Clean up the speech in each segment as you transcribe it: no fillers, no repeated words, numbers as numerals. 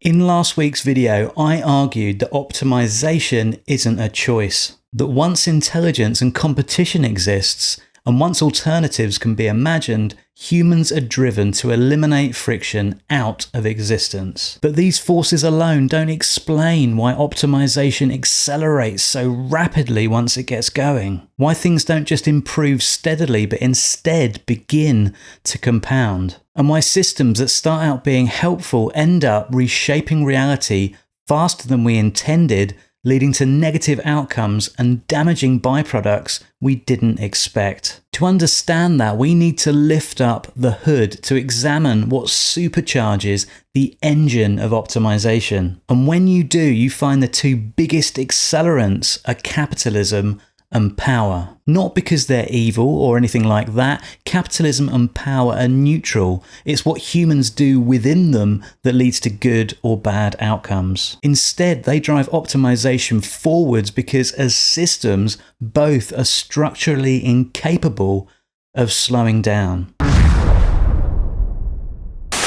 In last week's video, I argued that optimization isn't a choice, that once intelligence and competition exists, and once alternatives can be imagined, humans are driven to eliminate friction out of existence. But these forces alone don't explain why optimization accelerates so rapidly once it gets going. Why things don't just improve steadily, but instead begin to compound. And why systems that start out being helpful end up reshaping reality faster than we intended, leading to negative outcomes and damaging byproducts we didn't expect. To understand that, we need to lift up the hood to examine what supercharges the engine of optimization. And when you do, you find the two biggest accelerants are capitalism and power. Not because they're evil or anything like that. Capitalism and power are neutral. It's what humans do within them that leads to good or bad outcomes. Instead, they drive optimization forwards because as systems, both are structurally incapable of slowing down.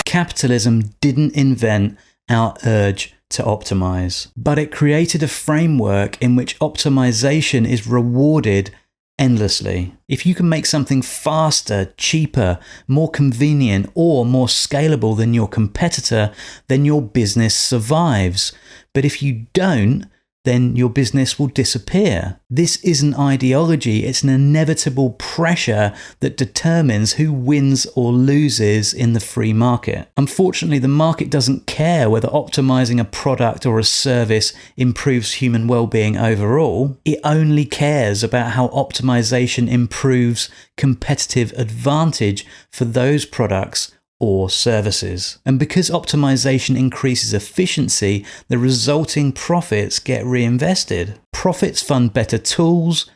Capitalism didn't invent our urge to optimize, but it created a framework in which optimization is rewarded endlessly. If you can make something faster, cheaper, more convenient, or more scalable than your competitor, then your business survives. But if you don't, then your business will disappear. This isn't ideology, it's an inevitable pressure that determines who wins or loses in the free market. Unfortunately, the market doesn't care whether optimizing a product or a service improves human well-being overall. It only cares about how optimization improves competitive advantage for those products or services. And because optimization increases efficiency, the resulting profits get reinvested. Profits fund better tools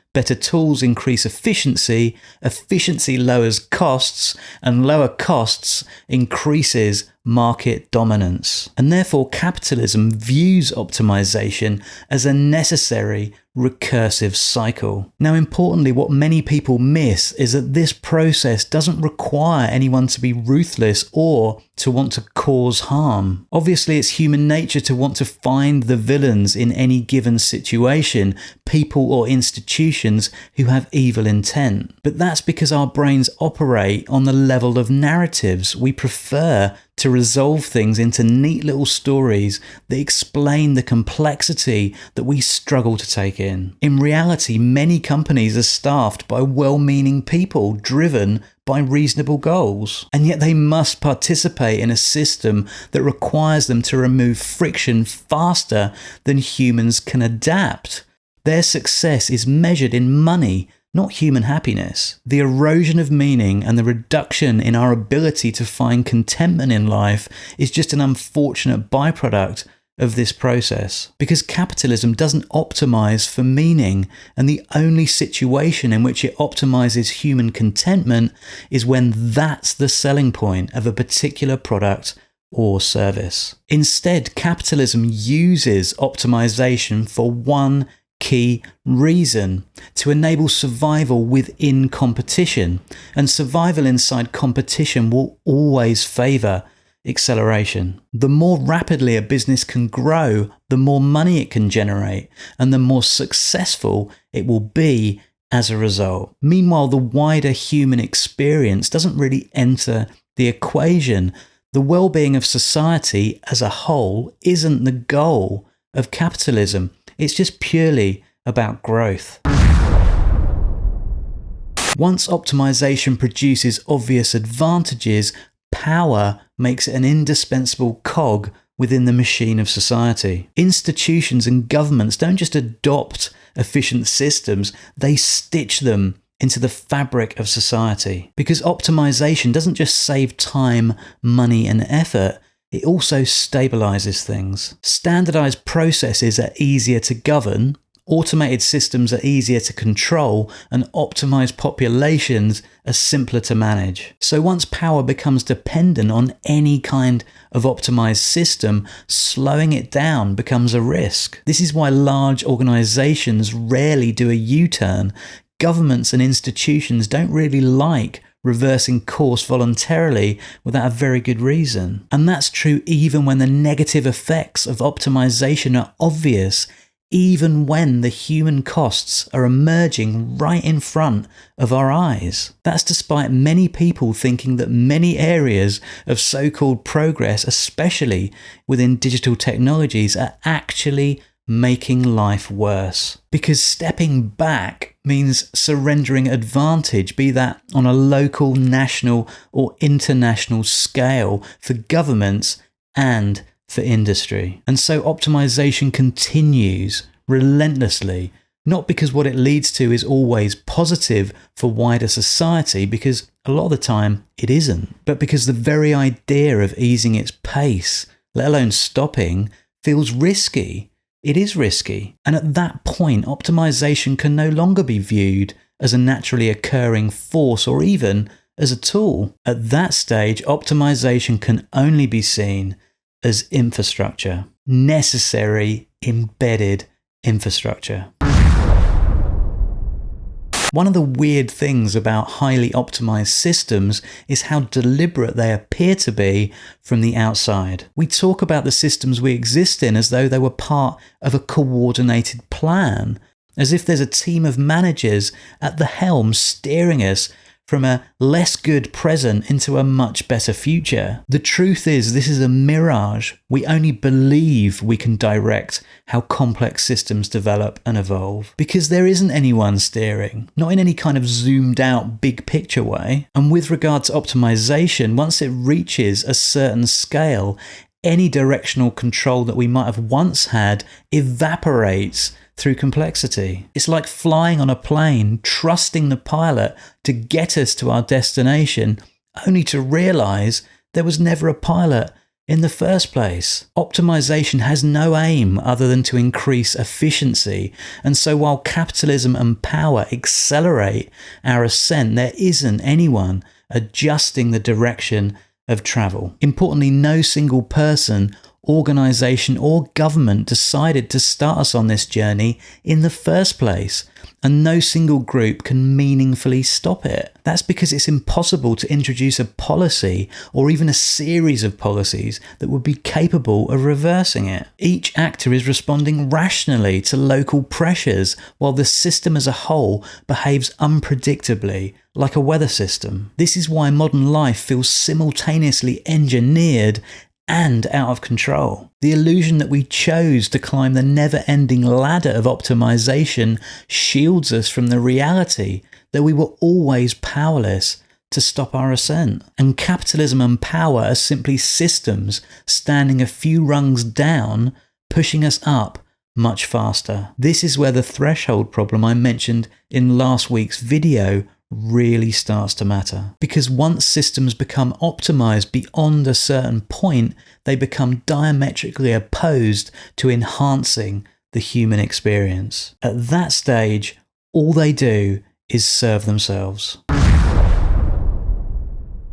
increase efficiency, efficiency lowers costs, and lower costs increases market dominance. And therefore, capitalism views optimization as a necessary recursive cycle. Now, importantly, what many people miss is that this process doesn't require anyone to be ruthless or to want to cause harm. Obviously, it's human nature to want to find the villains in any given situation, people or institutions who have evil intent. But that's because our brains operate on the level of narratives. We prefer to resolve things into neat little stories that explain the complexity that we struggle to take in. In reality, many companies are staffed by well-meaning people driven by reasonable goals, and yet they must participate in a system that requires them to remove friction faster than humans can adapt. Their success is measured in money, not human happiness. The erosion of meaning and the reduction in our ability to find contentment in life is just an unfortunate byproduct of this process. Because capitalism doesn't optimize for meaning, and the only situation in which it optimizes human contentment is when that's the selling point of a particular product or service. Instead, capitalism uses optimization for one key reason: to enable survival within competition. And survival inside competition will always favor acceleration. The more rapidly a business can grow, the more money it can generate, and the more successful it will be as a result. Meanwhile, the wider human experience doesn't really enter the equation. The well-being of society as a whole isn't the goal of capitalism. It's just purely about growth. Once optimization produces obvious advantages, power makes it an indispensable cog within the machine of society. Institutions and governments don't just adopt efficient systems, they stitch them into the fabric of society. Because optimization doesn't just save time, money, and effort, it also stabilizes things. Standardized processes are easier to govern, automated systems are easier to control, and optimized populations are simpler to manage. So once power becomes dependent on any kind of optimized system, slowing it down becomes a risk. This is why large organizations rarely do a U-turn. Governments and institutions don't really like reversing course voluntarily without a very good reason. And that's true even when the negative effects of optimization are obvious, even when the human costs are emerging right in front of our eyes. That's despite many people thinking that many areas of so-called progress, especially within digital technologies, are actually making life worse. Because stepping back means surrendering advantage, be that on a local, national, or international scale, for governments and for industry. And so optimization continues relentlessly, not because what it leads to is always positive for wider society, because a lot of the time it isn't, but because the very idea of easing its pace, let alone stopping, feels risky. It is risky. And at that point, optimization can no longer be viewed as a naturally occurring force or even as a tool. At that stage, optimization can only be seen as infrastructure, necessary, embedded infrastructure. One of the weird things about highly optimized systems is how deliberate they appear to be from the outside. We talk about the systems we exist in as though they were part of a coordinated plan, as if there's a team of managers at the helm steering us from a less good present into a much better future. The truth is, this is a mirage. We only believe we can direct how complex systems develop and evolve, because there isn't anyone steering, not in any kind of zoomed out big picture way. And with regard to optimization, once it reaches a certain scale, any directional control that we might have once had evaporates through complexity. It's like flying on a plane, trusting the pilot to get us to our destination, only to realize there was never a pilot in the first place. Optimization has no aim other than to increase efficiency. And so while capitalism and power accelerate our ascent, there isn't anyone adjusting the direction of travel. Importantly, no single person, organization, or government decided to start us on this journey in the first place, and no single group can meaningfully stop it. That's because it's impossible to introduce a policy or even a series of policies that would be capable of reversing it. Each actor is responding rationally to local pressures, while the system as a whole behaves unpredictably, like a weather system. This is why modern life feels simultaneously engineered and out of control. The illusion that we chose to climb the never-ending ladder of optimization shields us from the reality that we were always powerless to stop our ascent. And capitalism and power are simply systems standing a few rungs down, pushing us up much faster. This is where the threshold problem I mentioned in last week's video really starts to matter. Because once systems become optimized beyond a certain point, they become diametrically opposed to enhancing the human experience. At that stage, all they do is serve themselves.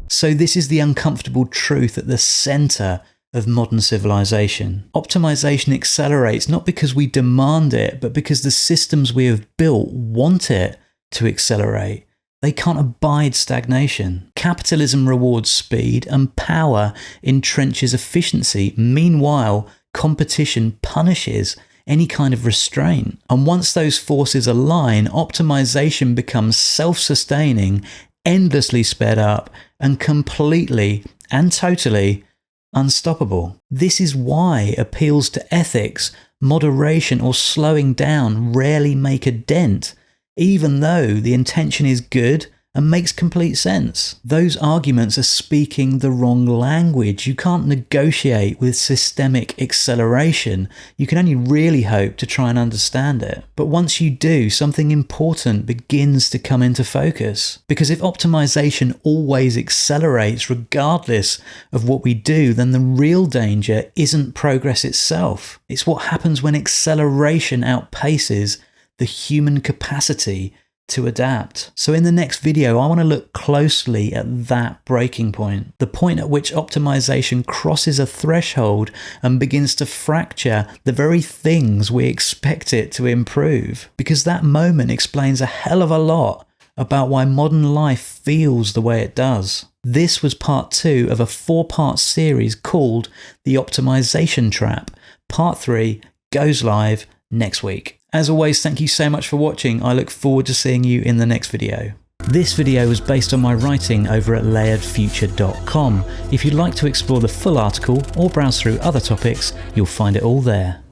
So this is the uncomfortable truth at the center of modern civilization. Optimization accelerates not because we demand it, but because the systems we have built want it to accelerate. They can't abide stagnation. Capitalism rewards speed, and power entrenches efficiency. Meanwhile, competition punishes any kind of restraint. And once those forces align, optimization becomes self-sustaining, endlessly sped up, and completely and totally unstoppable. This is why appeals to ethics, moderation, or slowing down rarely make a dent, even though the intention is good and makes complete sense. Those arguments are speaking the wrong language. You can't negotiate with systemic acceleration. You can only really hope to try and understand it. But once you do, something important begins to come into focus. Because if optimization always accelerates regardless of what we do, then the real danger isn't progress itself. It's what happens when acceleration outpaces the human capacity to adapt. So in the next video, I want to look closely at that breaking point, the point at which optimization crosses a threshold and begins to fracture the very things we expect it to improve. Because that moment explains a hell of a lot about why modern life feels the way it does. This was part 2 of a 4-part series called The Optimisation Trap. Part 3 goes live next week. As always, thank you so much for watching. I look forward to seeing you in the next video. This video was based on my writing over at layeredfuture.com. If you'd like to explore the full article or browse through other topics, you'll find it all there.